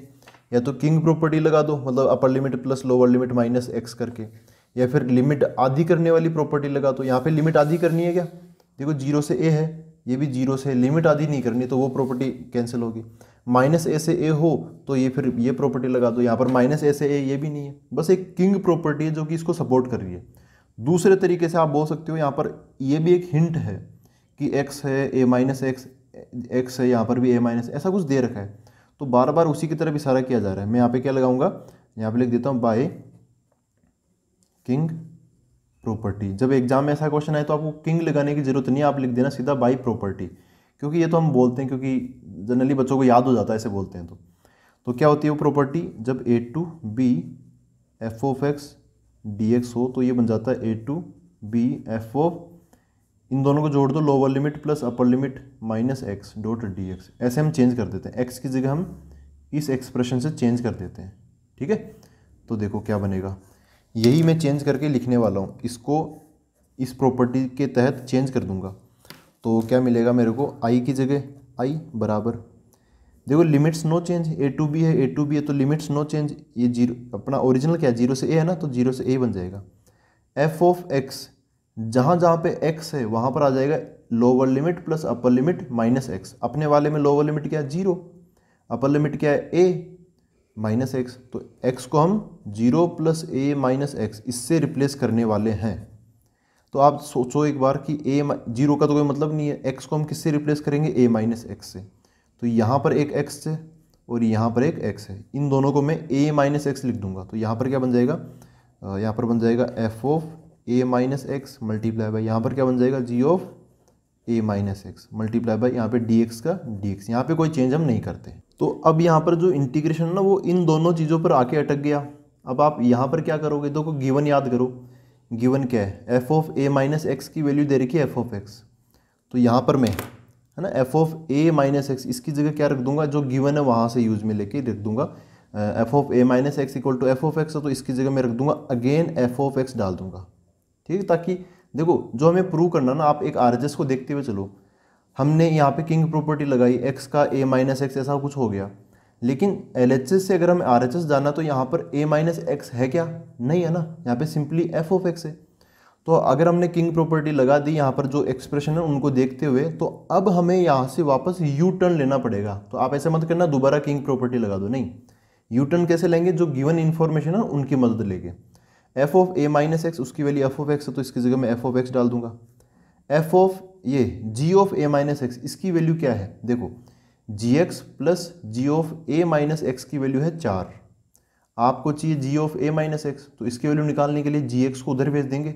या तो किंग प्रॉपर्टी लगा दो, मतलब upper limit plus lower limit minus x करके, या फिर लिमिट आधी करने वाली प्रॉपर्टी लगा दो। यहाँ पे लिमिट आधी करनी है क्या, देखो 0 से a है, ये भी 0 से, लिमिट आधी नहीं करनी तो वो प्रॉपर्टी कैंसिल होगी। माइनस a से a हो तो ये फिर ये प्रॉपर्टी लगा दो। यहाँ पर माइनस a से a ये भी नहीं है, बस एक किंग प्रॉपर्टी है जो कि इसको सपोर्ट कर रही है। दूसरे तरीके से आप बोल सकते हो, यहाँ पर ये भी एक हिंट है कि x है, a माइनस एक्स है, यहाँ पर भी a माइनस, ऐसा कुछ दे रखा है। तो बार बार उसी की तरफ इशारा किया जा रहा है। मैं यहाँ पे क्या लगाऊंगा, यहाँ पे लिख देता हूँ बाय किंग प्रॉपर्टी। जब एग्जाम में ऐसा क्वेश्चन आए तो आपको किंग लगाने की जरूरत नहीं है, आप लिख देना सीधा बाय प्रॉपर्टी, क्योंकि ये तो हम बोलते हैं, क्योंकि जनरली बच्चों को याद हो जाता है ऐसे बोलते हैं। तो क्या होती है वो प्रॉपर्टी, जब a to b f of x d x हो तो ये बन जाता है a to b f of, इन दोनों को जोड़ दो, lower limit plus upper limit minus x dot d x. ऐसे हम चेंज कर देते हैं, एक्स की जगह हम इस एक्सप्रेशन से चेंज कर देते हैं। ठीक है, तो देखो क्या बनेगा, यही मैं चेंज करके लिखने वाला हूँ, इसको इस प्रॉपर्टी के तहत चेंज कर दूंगा। तो क्या मिलेगा मेरे को, आई की जगह आई बराबर, देखो limits no change, a to b है, a टू बी है तो लिमिट्स नो चेंज, ये जीरो, अपना ओरिजिनल क्या है 0 से a है ना, तो 0 से a बन जाएगा। f ऑफ x, जहाँ जहाँ पे x है वहाँ पर आ जाएगा lower limit plus upper limit minus x. अपने वाले में लोअर लिमिट क्या है 0, अपर लिमिट क्या है a माइनस एक्स, तो x को हम 0 प्लस a माइनस एक्स इससे रिप्लेस करने वाले हैं। तो आप सोचो एक बार कि a 0 का तो कोई मतलब नहीं है, x को हम किससे रिप्लेस करेंगे, a माइनस एक्स से। तो यहाँ पर एक x है और यहाँ पर एक x है, इन दोनों को मैं a माइनस एक्स लिख दूंगा। तो यहाँ पर क्या बन जाएगा, यहाँ पर बन जाएगा f of a minus x multiply by, यहाँ पर क्या बन जाएगा g of a minus x multiply by यहाँ पे dx का dx। यहाँ पे कोई चेंज हम नहीं करते। तो अब यहाँ पर जो इंटीग्रेशन है ना वो इन दोनों चीज़ों पर आके अटक गया। अब आप यहाँ पर क्या करोगे, देखो गिवन याद करो, गिवन क्या है, f of a minus x की वैल्यू दे रखी है f ऑफ x। तो यहाँ पर मैं है ना f of a minus x, इसकी जगह क्या रख दूंगा, जो गिवन है वहाँ से यूज में लेके रख दूंगा f of a minus x equal to f of x, तो इसकी जगह मैं रख दूंगा अगेन f ऑफ x डाल दूंगा। ठीक है, ताकि देखो जो हमें प्रूव करना ना, आप एक RHS को देखते हुए चलो। हमने यहाँ पे किंग प्रॉपर्टी लगाई, x का a माइनस एक्स ऐसा कुछ हो गया, लेकिन LHS से अगर हमें RHS जाना तो यहाँ पर a माइनस एक्स है क्या, नहीं है ना, यहाँ पे सिंपली f ऑफ x है। तो अगर हमने किंग प्रॉपर्टी लगा दी यहाँ पर जो एक्सप्रेशन है उनको देखते हुए, तो अब हमें यहाँ से वापस यू टर्न लेना पड़ेगा। तो आप ऐसे मत करना दोबारा किंग प्रॉपर्टी लगा दो, नहीं, यू टर्न कैसे लेंगे, जो गिवन इन्फॉर्मेशन है उनकी मदद लेंगे। F of a minus x, उसकी वैल्यू एफ ऑफ एक्स है तो इसकी जगह मैं एफ ऑफ एक्स डाल दूंगा। एफ ऑफ ये g of a minus x, इसकी वैल्यू क्या है, देखो gx plus g of a minus x की वैल्यू है 4। आपको चाहिए g of a minus x, तो इसकी वैल्यू निकालने के लिए gx को उधर भेज देंगे,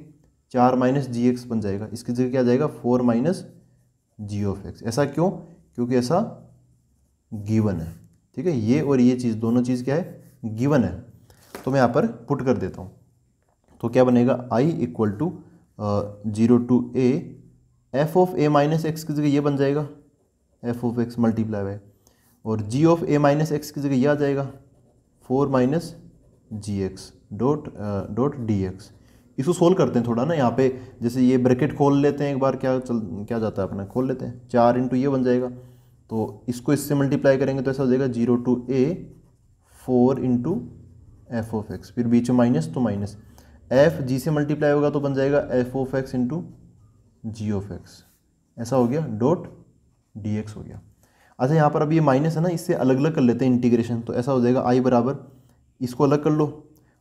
4 माइनस gx बन जाएगा, इसकी जगह क्या आ जाएगा 4 माइनस g ऑफ x। ऐसा क्यों, क्योंकि ऐसा गिवन है। ठीक है, ये और ये चीज़ दोनों चीज़ क्या है, गिवन है। तो मैं यहाँ पर पुट कर देता हूँ, तो क्या बनेगा i equal to 0 to a f of a minus x की जगह ये बन जाएगा f of x multiply by, और g of a minus x की जगह ये आ जाएगा 4 माइनस gx डॉट dx। इसको सोल्व करते हैं थोड़ा ना, यहाँ पे जैसे ये ब्रैकेट खोल लेते हैं एक बार, क्या जाता है अपना, खोल लेते हैं, 4 इंटू ये बन जाएगा, तो इसको इससे मल्टीप्लाई करेंगे तो ऐसा हो जाएगा 0 to a 4 into f of x, फिर बीच में माइनस तो माइनस, एफ जी से मल्टीप्लाई होगा तो बन जाएगा f of x into g of x, ऐसा हो गया, डॉट डी एक्स हो गया। अच्छा यहाँ पर अब ये माइनस है ना, इससे अलग अलग कर लेते हैं इंटीग्रेशन, तो ऐसा हो जाएगा आई बराबर, इसको अलग कर लो।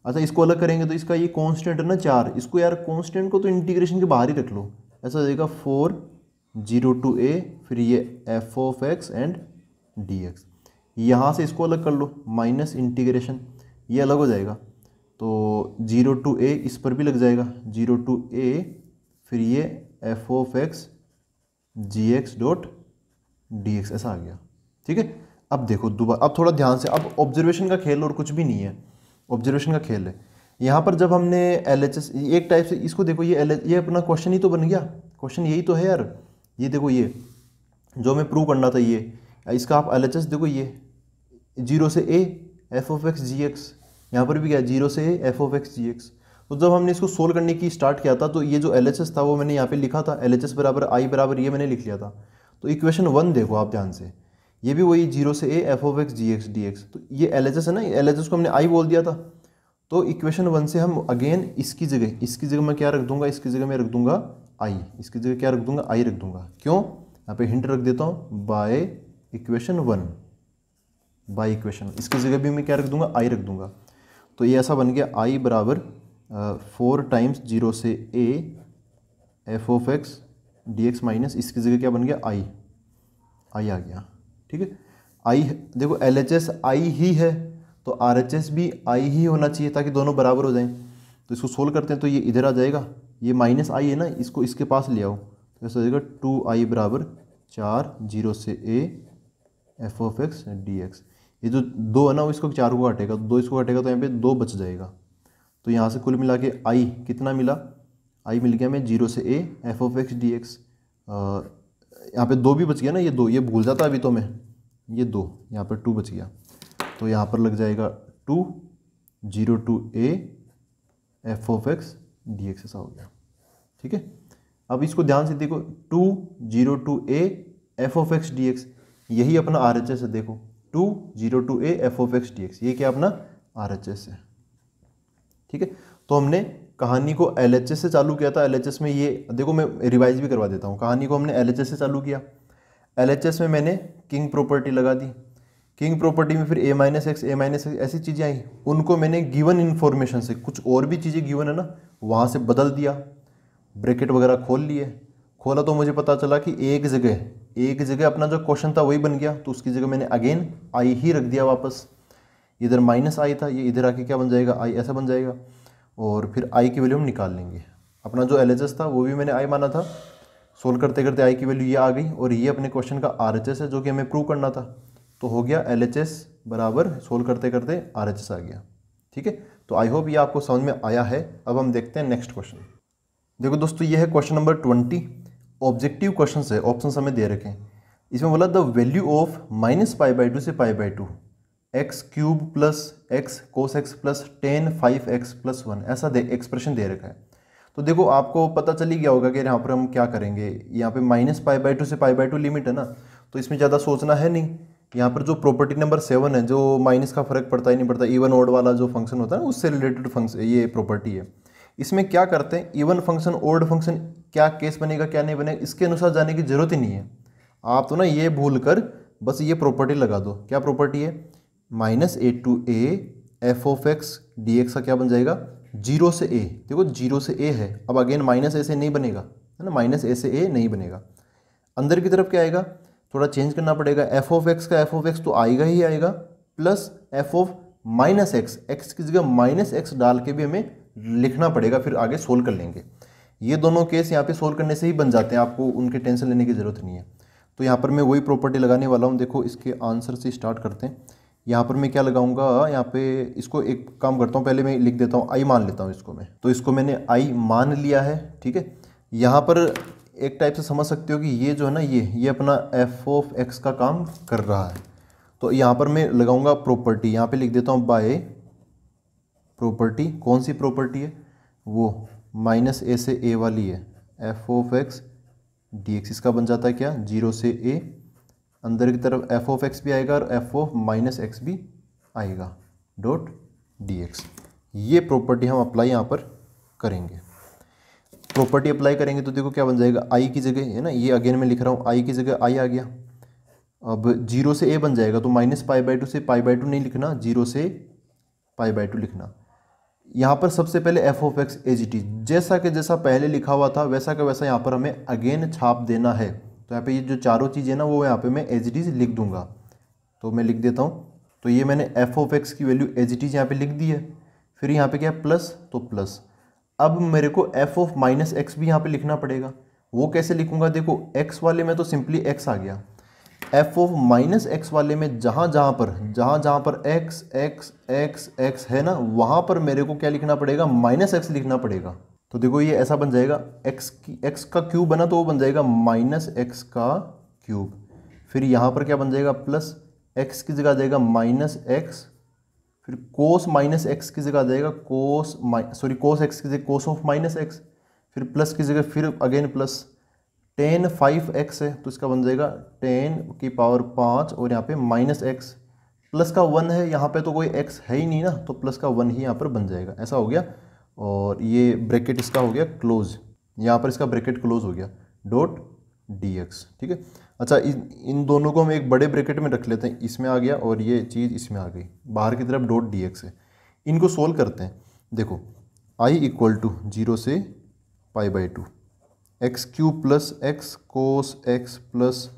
अच्छा इसको अलग करेंगे तो इसका ये कांस्टेंट है ना 4, इसको यार कांस्टेंट को तो इंटीग्रेशन के बाहर ही रख लो। ऐसा हो जाएगा 4 0 to a, फिर ये f of x and D x. यहाँ से इसको अलग कर लो, माइनस इंटीग्रेशन, ये अलग हो जाएगा, तो 0 to a इस पर भी लग जाएगा 0 to a, फिर ये f of x g x dot d x, ऐसा आ गया। ठीक है, अब देखो दोबारा, अब थोड़ा ध्यान से, अब ऑब्जर्वेशन का खेल और कुछ भी नहीं है, ऑब्जर्वेशन का खेल है। यहाँ पर जब हमने LHS एक टाइप से इसको देखो, ये अपना क्वेश्चन ही तो बन गया, क्वेश्चन यही तो है यार। ये देखो, ये जो हमें प्रूव करना था, ये इसका आप LHS देखो, ये 0 से a f of x g x, यहाँ पर भी क्या 0 से a f of x g x. तो जब हमने इसको सोल्व करने की स्टार्ट किया था, तो ये जो LHS था वो मैंने यहाँ पे लिखा था, LHS बराबर आई बराबर ये मैंने लिख लिया था। तो इक्वेशन 1 देखो आप ध्यान से, ये भी वही 0 से a f of x g x d x, तो ये LHS है ना, LHS को हमने आई बोल दिया था। तो इक्वेशन 1 से हम अगेन इसकी जगह मैं क्या रख दूंगा, इसकी जगह मैं रख दूंगा आई, इसकी जगह क्या रख दूंगा, आई रख दूंगा। क्यों, यहाँ पे हिंट रख देता हूँ, बाय इक्वेशन 1, बाय इक्वेशन, इसकी जगह भी मैं क्या रख दूंगा, आई रख दूंगा। तो ये ऐसा बन गया आई बराबर 4 टाइम्स 0 से a f of x d x minus, इसकी जगह क्या बन गया, आई आ गया। ठीक है, आई देखो LHS आई ही है, तो RHS भी आई ही होना चाहिए ताकि दोनों बराबर हो जाएं। तो इसको सोल्व करते हैं, तो ये इधर आ जाएगा, ये माइनस आई है ना, इसको इसके पास ले आओ, तो ऐसा हो जाएगा 2i बराबर 4 0 से a f of x d x. ये जो 2 है ना, वो इसको 4 को काटेगा, 2 इसको काटेगा, तो यहाँ पे 2 बच जाएगा। तो यहाँ से कुल मिला के आई कितना मिला, आई मिल गया हमें 0 से a f of x d x. यहाँ पे 2 भी बच गया ना, ये 2 ये भूल जाता अभी तो मैं, ये 2 यहाँ पर 2 बच गया, तो यहाँ पर लग जाएगा 2 0 to a f of x d x, ऐसा हो गया। ठीक है, अब इसको ध्यान से देखो, 2 0 to a f of x d x, यही अपना RHS है। देखो 2 0 to a f of x d x, ये क्या अपना RHS है। ठीक है, तो हमने कहानी को LHS से चालू किया था। LHS में ये देखो, मैं रिवाइज भी करवा देता हूँ, कहानी को हमने LHS से चालू किया। LHS में मैंने किंग प्रॉपर्टी लगा दी, किंग प्रॉपर्टी में फिर a माइनस एक्स ऐसी चीज़ें आई, उनको मैंने गिवन इन्फॉर्मेशन से, कुछ और भी चीज़ें गिवन है ना, वहाँ से बदल दिया, ब्रैकेट वगैरह खोल लिए, खोला तो मुझे पता चला कि एक जगह अपना जो क्वेश्चन था वही बन गया, तो उसकी जगह मैंने अगेन आई ही रख दिया वापस। इधर माइनस आई था, ये इधर आके क्या बन जाएगा, आई, ऐसा बन जाएगा। और फिर आई की वैल्यू हम निकाल लेंगे, अपना जो LHS था वो भी मैंने आई माना था, सोल्व करते करते आई की वैल्यू ये आ गई, और ये अपने क्वेश्चन का RHS है जो कि हमें प्रूव करना था। तो हो गया LHS बराबर, सोल्व करते करते RHS आ गया। ठीक है, तो आई होप ये आपको समझ में आया है। अब हम देखते हैं नेक्स्ट क्वेश्चन। देखो दोस्तों, ये है क्वेश्चन नंबर 20, ऑब्जेक्टिव क्वेश्चन है, ऑप्शन हमें दे रखे हैं। इसमें बोला द वैल्यू ऑफ -π/2 से π/2 x cube plus x cos x plus ten 5x plus 1, ऐसा एक्सप्रेशन दे रखा है। तो देखो आपको पता चल ही गया होगा कि यहाँ पर हम क्या करेंगे, यहाँ पे -π/2 से π/2 लिमिट है ना, तो इसमें ज़्यादा सोचना है नहीं। यहाँ पर जो प्रॉपर्टी नंबर 7 है, जो माइनस का फर्क पड़ता ही नहीं पड़ता, इवन ओड वाला जो फंक्शन होता है ना, उससे रिलेटेड फंक्शन ये प्रॉपर्टी है। इसमें क्या करते हैं, इवन फंक्शन ओड फंक्शन क्या केस बनेगा क्या नहीं बनेगा, इसके अनुसार जाने की जरूरत ही नहीं है। आप तो ना ये भूल कर बस ये प्रॉपर्टी लगा दो। क्या प्रॉपर्टी है, -a to a f of x d x का क्या बन जाएगा, 0 से a। देखो 0 से a है, अब अगेन -a से नहीं बनेगा, है ना, -a से a नहीं बनेगा। अंदर की तरफ क्या आएगा, थोड़ा चेंज करना पड़ेगा, एफ ऑफ एक्स का एफ ऑफ एक्स तो आएगा ही आएगा, plus F of -x, x की जगह -x डाल के भी हमें लिखना पड़ेगा, फिर आगे सोल्व कर लेंगे। ये दोनों केस यहाँ पे सोल्व करने से ही बन जाते हैं, आपको उनके टेंशन लेने की ज़रूरत नहीं है। तो यहाँ पर मैं वही प्रॉपर्टी लगाने वाला हूँ। देखो इसके आंसर से स्टार्ट करते हैं। यहाँ पर मैं क्या लगाऊंगा, यहाँ पे इसको एक काम करता हूँ, पहले मैं लिख देता हूँ, आई मान लेता हूँ इसको मैं। तो इसको मैंने आई मान लिया है। ठीक है, यहाँ पर एक टाइप से समझ सकते हो कि ये जो है ना, ये अपना एफ ऑफ एक्स का काम कर रहा है। तो यहाँ पर मैं लगाऊंगा प्रॉपर्टी, यहाँ पे लिख देता हूँ बाय प्रॉपर्टी। कौन सी प्रॉपर्टी है, वो -a से a वाली है, F of x d x. इसका बन जाता है क्या, 0 से a, अंदर की तरफ एफ ऑफ एक्स भी आएगा और एफ ऑफ -x भी आएगा, डॉट डी एक्स। ये प्रॉपर्टी हम अप्लाई यहाँ पर करेंगे। प्रॉपर्टी अप्लाई करेंगे तो देखो क्या बन जाएगा, आई की जगह है ना, ये अगेन मैं लिख रहा हूँ, आई की जगह आई आ गया, अब जीरो से ए बन जाएगा, तो -π/2 से π/2 नहीं लिखना, जीरो से π/2 लिखना। यहाँ पर सबसे पहले f(x) एज इट इज, जैसा कि जैसा पहले लिखा हुआ था वैसा का वैसा यहाँ पर हमें अगेन छाप देना है। तो यहाँ पे ये जो चारों चीज़ें ना वो यहाँ पे मैं एज इट इज लिख दूंगा। तो मैं लिख देता हूँ। तो ये मैंने f(x) की वैल्यू एज इट इज यहाँ पे लिख दी है। फिर यहाँ पे क्या है, प्लस, तो प्लस। अब मेरे को f(-x) भी यहाँ पे लिखना पड़ेगा। वो कैसे लिखूंगा, देखो x वाले में तो सिंपली x आ गया, f(-x) वाले में जहाँ जहाँ पर x x x x है ना, वहाँ पर मेरे को क्या लिखना पड़ेगा, -x लिखना पड़ेगा। तो देखो ये ऐसा बन जाएगा, x का क्यूब बना तो वो बन जाएगा -x का क्यूब। फिर यहाँ पर क्या बन जाएगा, प्लस x की जगह आ जाएगा -x, फिर कोस -x की जगह आ जाएगा कोस x की जगह कोस ऑफ -x, फिर प्लस की जगह फिर अगेन प्लस। tan 5x है तो इसका बन जाएगा tan की पावर 5 और यहाँ पे -x, प्लस का 1 है, यहाँ पे तो कोई x है ही नहीं ना, तो प्लस का 1 ही यहाँ पर बन जाएगा। ऐसा हो गया, और ये ब्रैकेट इसका हो गया क्लोज, यहाँ पर इसका ब्रैकेट क्लोज हो गया, डॉट dx। ठीक है। अच्छा, इन दोनों को हम एक बड़े ब्रैकेट में रख लेते हैं, इसमें आ गया और ये चीज़ इसमें आ गई, बाहर की तरफ डॉट dx है। इनको सोल्व करते हैं। देखो i = 0 से π/2, x³ + x cos x plus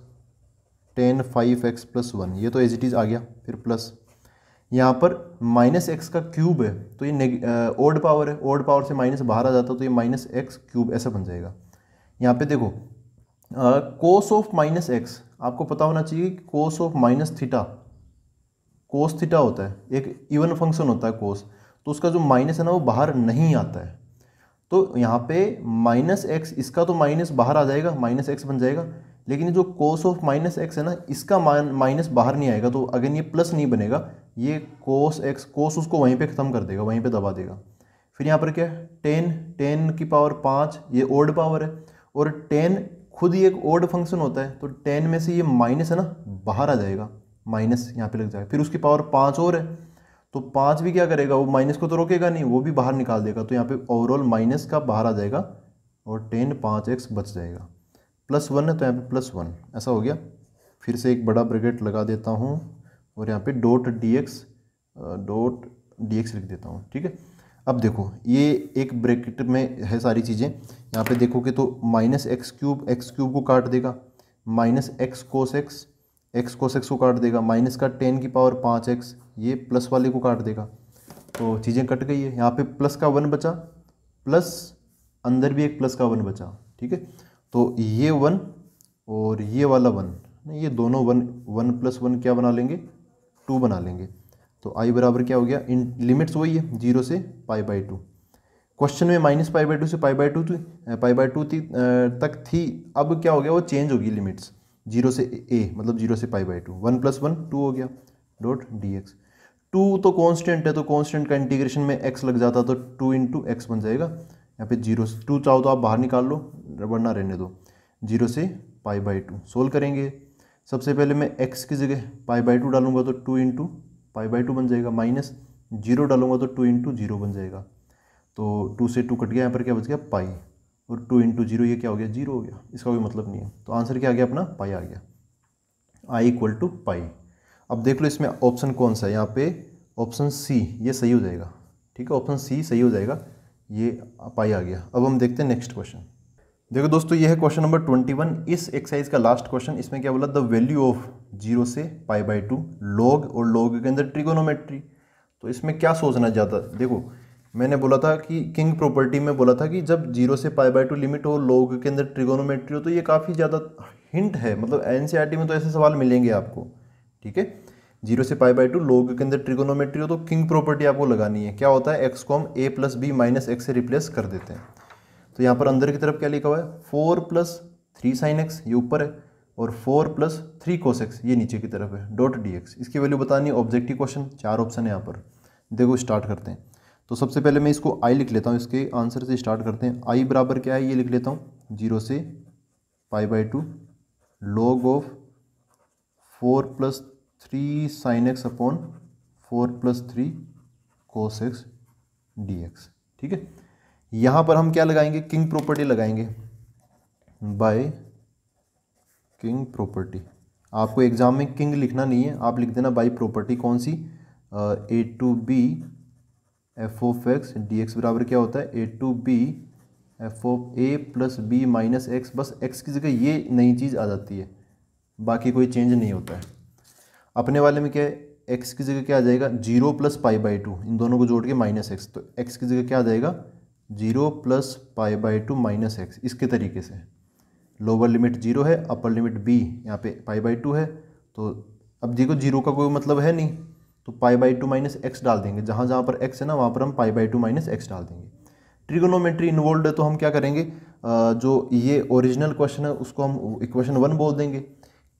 tan 5x + 1, ये तो एज इट इज़ आ गया। फिर प्लस यहाँ पर -x का क्यूब है तो ये ओड पावर है, ओड पावर से माइनस बाहर आ जाता तो ये -x³ ऐसा बन जाएगा। यहाँ पे देखो कोस ऑफ -x, आपको पता होना चाहिए कि कोस ऑफ -θ कोस थीटा होता है, एक इवन फंक्शन होता है कोस, तो उसका जो माइनस है ना वो बाहर नहीं आता है। तो यहाँ पे -x, इसका तो माइनस बाहर आ जाएगा, -x बन जाएगा, लेकिन जो कोस ऑफ -x है ना, इसका माइनस बाहर नहीं आएगा, तो अगेन ये प्लस नहीं बनेगा, ये कोस x, कोस उसको वहीं पे ख़त्म कर देगा, वहीं पे दबा देगा। फिर यहाँ पर क्या है, tan की पावर 5, ये ओड पावर है, और tan खुद ही एक ओड फंक्शन होता है, तो tan में से ये माइनस है ना बाहर आ जाएगा, माइनस यहाँ पे लग जाएगा। फिर उसकी पावर 5 और है, तो 5 भी क्या करेगा, वो माइनस को तो रोकेगा नहीं, वो भी बाहर निकाल देगा, तो यहाँ पे ओवरऑल माइनस का बाहर आ जाएगा और tan 5x बच जाएगा। +1 है तो यहाँ पे +1, ऐसा हो गया। फिर से एक बड़ा ब्रैकेट लगा देता हूँ और यहाँ पे डॉट dx लिख देता हूँ। ठीक है। अब देखो ये एक ब्रैकेट में है सारी चीज़ें, यहाँ पे देखोगे तो -x³ को काट देगा, -x cos x को काट देगा, माइनस का tan की पावर 5x, ये प्लस वाले को काट देगा, तो चीज़ें कट गई है। यहाँ पे प्लस का 1 बचा, प्लस अंदर भी एक प्लस का 1 बचा। ठीक है। तो ये 1 और ये वाला 1, ये दोनों 1 + 1 क्या बना लेंगे, 2 बना लेंगे। तो i बराबर क्या हो गया, इन लिमिट्स वही है 0 से π/2। क्वेश्चन में -π/2 से π/2 तक थी, अब क्या हो गया, वो चेंज होगी लिमिट्स, 0 से a मतलब 0 से π/2, 1 + 1 2 हो गया, डॉट dx। 2 तो कांस्टेंट है, तो कांस्टेंट का इंटीग्रेशन में x लग जाता, तो 2 × x बन जाएगा। यहाँ पे 0 से 2 चाहो तो आप बाहर निकाल लो, वरना रहने दो, 0 से π/2 सोल्व करेंगे। सबसे पहले मैं x की जगह π/2 डालूंगा तो 2 × π/2 बन जाएगा, माइनस 0 डालूंगा तो 2 × 0 बन जाएगा, तो 2 से 2 कट गया, यहाँ पर क्या बच गया पाई, और 2 × 0 ये क्या हो गया, 0 हो गया, इसका कोई मतलब नहीं है। तो आंसर क्या आ गया अपना, पाई आ गया, i = पाई। अब देख लो इसमें ऑप्शन कौन सा है, यहाँ पे ऑप्शन सी ये सही हो जाएगा। ठीक है, ऑप्शन सी सही हो जाएगा, ये पाई आ गया। अब हम देखते हैं नेक्स्ट क्वेश्चन। देखो दोस्तों ये है क्वेश्चन नंबर 21, इस एक्सरसाइज का लास्ट क्वेश्चन। इसमें क्या बोला, द वैल्यू ऑफ 0 से π/2 लॉग और लॉग के अंदर ट्रिगोनोमेट्री। तो इसमें क्या सोचना ज़्यादा, देखो मैंने बोला था कि किंग प्रॉपर्टी में बोला था कि जब 0 से π/2 लिमिट हो, लॉग के अंदर ट्रिगोनोमेट्री हो, तो ये काफ़ी ज़्यादा हिंट है, मतलब एनसीईआरटी में तो ऐसे सवाल मिलेंगे आपको। ठीक है, 0 से π/2 लॉग के अंदर ट्रिगोनोमेट्री हो तो किंग प्रॉपर्टी आपको लगानी है। क्या होता है, x को हम a + b - x से रिप्लेस कर देते हैं। तो यहाँ पर अंदर की तरफ क्या लिखा हुआ है, 4 + 3 sin x ये ऊपर है, और 4 + 3 cos x ये नीचे की तरफ है, डॉट dx। इसकी वैल्यू बतानी है, ऑब्जेक्टिव क्वेश्चन, 4 ऑप्शन है यहाँ पर। देखो स्टार्ट करते हैं। तो सबसे पहले मैं इसको i लिख लेता हूँ, इसके आंसर से स्टार्ट करते हैं। i बराबर क्या है, ये लिख लेता हूँ, 0 से π/2 log of 4 + 3 sin x upon 4 + 3 cos x dx। ठीक है, यहाँ पर हम क्या लगाएंगे, किंग प्रॉपर्टी लगाएंगे, बाय किंग प्रॉपर्टी। आपको एग्जाम में किंग लिखना नहीं है, आप लिख देना बाई प्रॉपर्टी। कौन सी? A to b f of x d x बराबर क्या होता है? A to b f of a plus b minus x. बस एक्स की जगह ये नई चीज़ आ जाती है, बाकी कोई चेंज नहीं होता है। अपने वाले में क्या है? एक्स की जगह क्या आ जाएगा? 0 प्लस पाई बाई टू, इन दोनों को जोड़ के माइनस एक्स। तो एक्स की जगह क्या आ जाएगा? 0 plus pi by two minus x. इसके तरीके से लोअर लिमिट 0 है, अपर लिमिट b यहाँ पे पाई बाई टू है। तो अब देखो 0 का कोई मतलब है नहीं, तो पाई बाई टू माइनस एक्स डाल देंगे। जहाँ जहाँ पर x है ना, वहाँ पर हम पाई बाई टू माइनस एक्स डाल देंगे। ट्रिगोनोमेट्री इन्वॉल्व है, तो हम क्या करेंगे? जो ये ओरिजिनल क्वेश्चन है उसको हम इक्वेशन 1 बोल देंगे।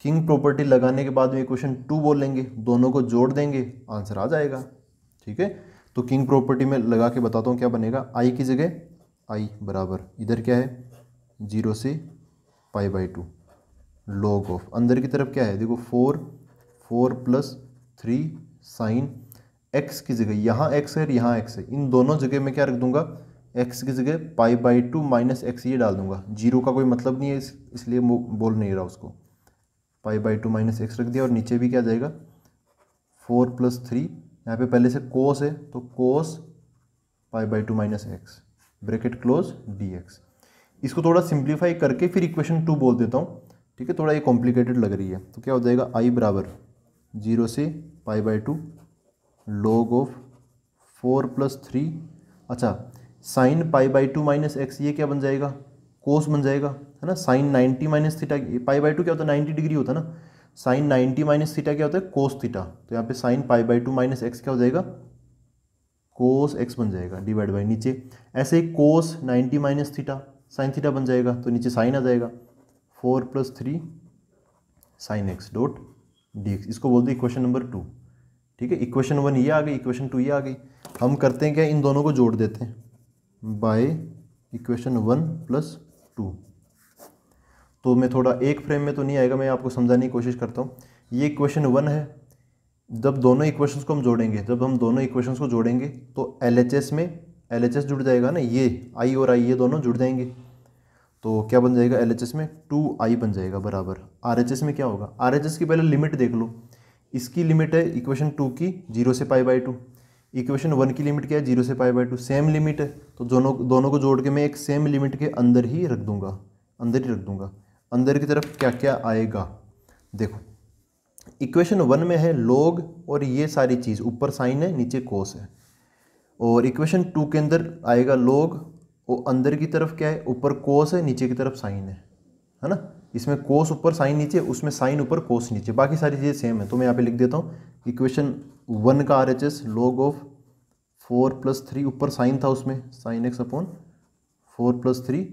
किंग प्रॉपर्टी लगाने के बाद में इक्वेशन 2 बोलेंगे, दोनों को जोड़ देंगे, आंसर आ जाएगा। ठीक है, तो किंग प्रॉपर्टी में लगा के बताता हूँ क्या बनेगा। आई की जगह आई बराबर इधर क्या है? 0 से pi by two log of, अंदर की तरफ क्या है? देखो 4 प्लस 3 साइन एक्स की जगह यहाँ एक्स है, यहाँ एक्स है, इन दोनों जगह में क्या रख दूंगा? एक्स की जगह पाई बाई टू माइनस एक्स ये डाल दूंगा। 0 का कोई मतलब नहीं है, इसलिए बोल नहीं रहा उसको। पाई बाई टू माइनस एक्स रख दिया, और नीचे भी क्या आ जाएगा? 4 प्लस 3, यहाँ पे पहले से कोस है तो cos pi by two minus x, bracket close d x. इसको थोड़ा सिंप्लीफाई करके फिर इक्वेशन 2 बोल देता हूँ। ठीक है, थोड़ा ये कॉम्प्लिकेटेड लग रही है, तो क्या हो जाएगा? आई बराबर 0 से pi by two log of 4 plus 3, अच्छा sine pi by two minus x, ये क्या बन जाएगा? कोस बन जाएगा, है ना। Sine 90 minus theta, pi by two क्या होता है? 90 डिग्री होता है ना। साइन 90 माइनस थीटा क्या होता है? Cos theta. तो यहाँ पे sign pi by two minus x क्या हो जाएगा? कोस एक्स बन जाएगा, डिवाइड बाई नीचे। ऐसे ही कोस 90 माइनस थीटा साइन थीटा बन जाएगा, तो नीचे साइन आ जाएगा। 4 plus 3 sine x dot d x, इसको बोलते हैं इक्वेशन नंबर 2। ठीक है, इक्वेशन 1 ये आ गई, इक्वेशन 2 ये आ गई। हम करते हैं क्या? इन दोनों को जोड़ देते हैं बाय इक्वेशन 1 प्लस 2। तो मैं थोड़ा एक फ्रेम में तो नहीं आएगा, मैं आपको समझाने की कोशिश करता हूँ। ये इक्वेशन 1 है, जब दोनों इक्वेशंस को हम जोड़ेंगे, जब हम दोनों इक्वेशंस को जोड़ेंगे तो LHS में LHS जुड़ जाएगा ना, ये आई और आई ये दोनों जुड़ जाएंगे। तो क्या बन जाएगा? LHS में 2i बन जाएगा बराबर। RHS में क्या होगा? RHS की पहले लिमिट देख लो। इसकी लिमिट है इक्वेशन 2 की 0 से पाई बाई टू, इक्वेशन 1 की लिमिट क्या है? 0 से pi by to, same limit है। तो दोनों को जोड़ के मैं एक सेम लिमिट के अंदर ही रख दूंगा, अंदर ही रख दूंगा। अंदर की तरफ क्या क्या आएगा? देखो इक्वेशन 1 में है लॉग और ये सारी चीज़, ऊपर साइन है नीचे कोस है। और इक्वेशन 2 के अंदर आएगा लॉग, और अंदर की तरफ क्या है? ऊपर कोस है, नीचे की तरफ साइन है ना। इसमें कोस ऊपर साइन नीचे, उसमें साइन ऊपर कोस नीचे, बाकी सारी चीज़ें सेम है। तो मैं यहाँ पे लिख देता हूँ इक्वेशन 1 का RHS लॉग ऑफ 4 प्लस 3, ऊपर साइन था उसमें sine x upon 4 plus 3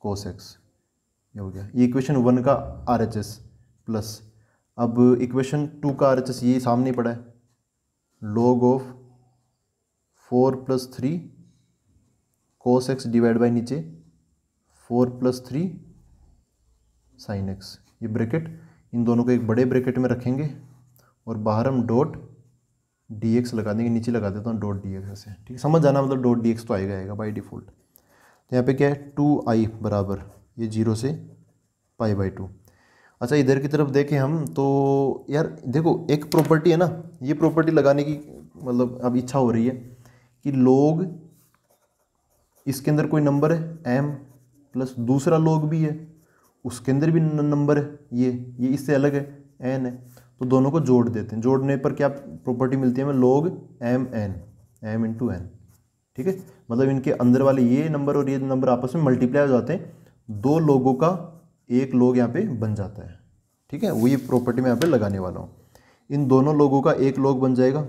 cos x, ये हो गया। ये इक्वेशन 1 का RHS प्लस, अब इक्वेशन 2 का RHS ये सामने पड़ा है, log of 4 plus 3 cos x divide by नीचे 4 प्लस 3 साइन एक्स, ये ब्रैकेट, इन दोनों को एक बड़े ब्रैकेट में रखेंगे और बाहर हम डॉट डी एक्स लगा देंगे। नीचे लगा देता हूँ डॉट डी एक्स ऐसे, ठीक है, समझ जाना, मतलब डॉट डी एक्स तो आएगा बाई डिफ़ॉल्ट। तो यहाँ पे क्या है? 2i बराबर ये 0 से पाई बाई टू। अच्छा इधर की तरफ देखें हम तो यार देखो एक प्रॉपर्टी है ना, ये प्रॉपर्टी लगाने की मतलब अब इच्छा हो रही है कि लोग, इसके अंदर कोई नंबर है m प्लस दूसरा लोग भी है, उसके अंदर भी नंबर है ये इससे अलग है n है, तो दोनों को जोड़ देते हैं। जोड़ने पर क्या प्रॉपर्टी मिलती है हमें? Log m into n। ठीक है, मतलब इनके अंदर वाले ये नंबर और ये नंबर आपस में मल्टीप्लाई हो जाते हैं, दो लोगों का एक लोग यहाँ पे बन जाता है। ठीक है, वही प्रॉपर्टी मैं यहाँ पे लगाने वाला हूँ। इन दोनों लोगों का एक लोग बन जाएगा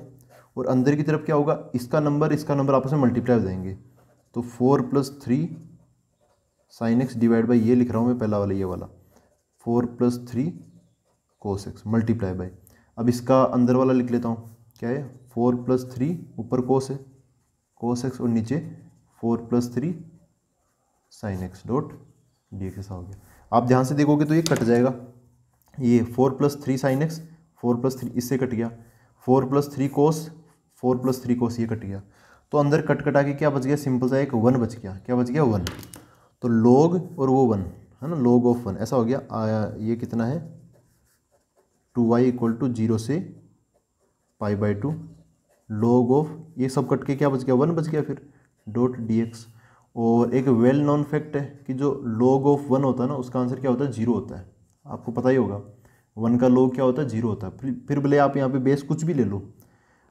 और अंदर की तरफ क्या होगा? इसका नंबर आपस में मल्टीप्लाई हो जाएंगे। तो 4 plus 3 sine x divide by ये लिख रहा हूँ मैं पहला वाला, ये वाला 4 plus 3 cos x multiply by, अब इसका अंदर वाला लिख लेता हूँ, क्या है? 4 प्लस 3 ऊपर कोस है कोस एक्स और नीचे 4 plus 3 sine x dot d x ऐसा हो गया। आप ध्यान से देखोगे तो ये कट जाएगा, ये 4 प्लस 3 साइन एक्स 4 प्लस 3 इससे कट गया, 4 प्लस 3 कोस 4 प्लस 3 कोस ये कट गया। तो अंदर कट कटा के क्या बच गया? सिंपल सा एक 1 बच गया। क्या बच गया? 1। तो लॉग और वो 1 है ना, लॉग ऑफ 1 ऐसा हो गया। ये कितना है? 2y इक्वल टू 0 से π/2 log ऑफ, ये सब कट के क्या बच गया, 1 बच गया फिर, डॉट dx। और एक वेल नॉन फैक्ट है कि जो log ऑफ 1 होता है ना उसका आंसर क्या होता है, 0 होता है। आपको पता ही होगा 1 का log क्या होता है, 0 होता है। फिर भले आप यहाँ पे बेस कुछ भी ले लो,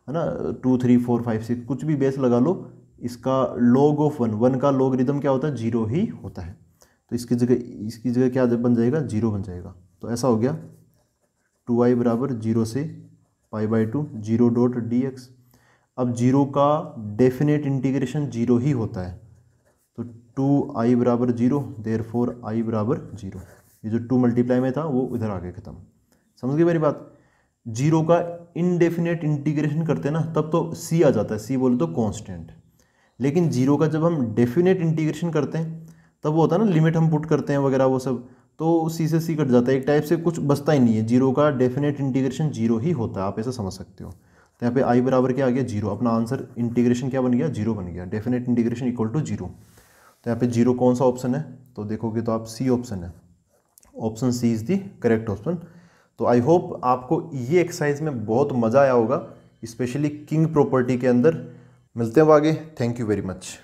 है ना, 2 3 4 5 6 कुछ भी बेस लगा लो, इसका log ऑफ 1 का लॉगरिदम क्या होता है, 0 ही होता है। तो इसकी जगह क्या बन जाएगा, 0 बन जाएगा। तो ऐसा हो गया 2i बराबर 0 से π/2 0 डॉट dx। अब 0 का डेफिनेट इंटीग्रेशन 0 ही होता है, तो 2i बराबर 0, देयरफॉर i बराबर 0। ये जो 2 मल्टीप्लाई में था वो इधर आ गया, खत्म। समझ गई मेरी बात। 0 का इनडेफिनेट इंटीग्रेशन करते हैं ना तब तो c आ जाता है, c बोले तो कांस्टेंट। लेकिन 0 का जब हम डेफिनेट इंटीग्रेशन करते हैं तब वो होता है ना, लिमिट हम पुट करते हैं वगैरह वो सब, तो c से c कट जाता है, एक टाइप से कुछ बचता ही नहीं है। 0 का डेफिनेट इंटीग्रेशन 0 ही होता है, आप ऐसा समझ सकते हो। तो यहाँ पे i बराबर क्या आ गया, 0। अपना आंसर इंटीग्रेशन क्या बन गया, 0 बन गया। Definite integration equal to 0। तो यहाँ पे 0 कौन सा ऑप्शन है, तो देखोगे तो आप सी ऑप्शन है, option C is the correct option. तो आई होप आपको ये एक्सरसाइज में बहुत मज़ा आया होगा, स्पेशली किंग प्रॉपर्टी के अंदर। मिलते हैं आगे, थैंक यू वेरी मच।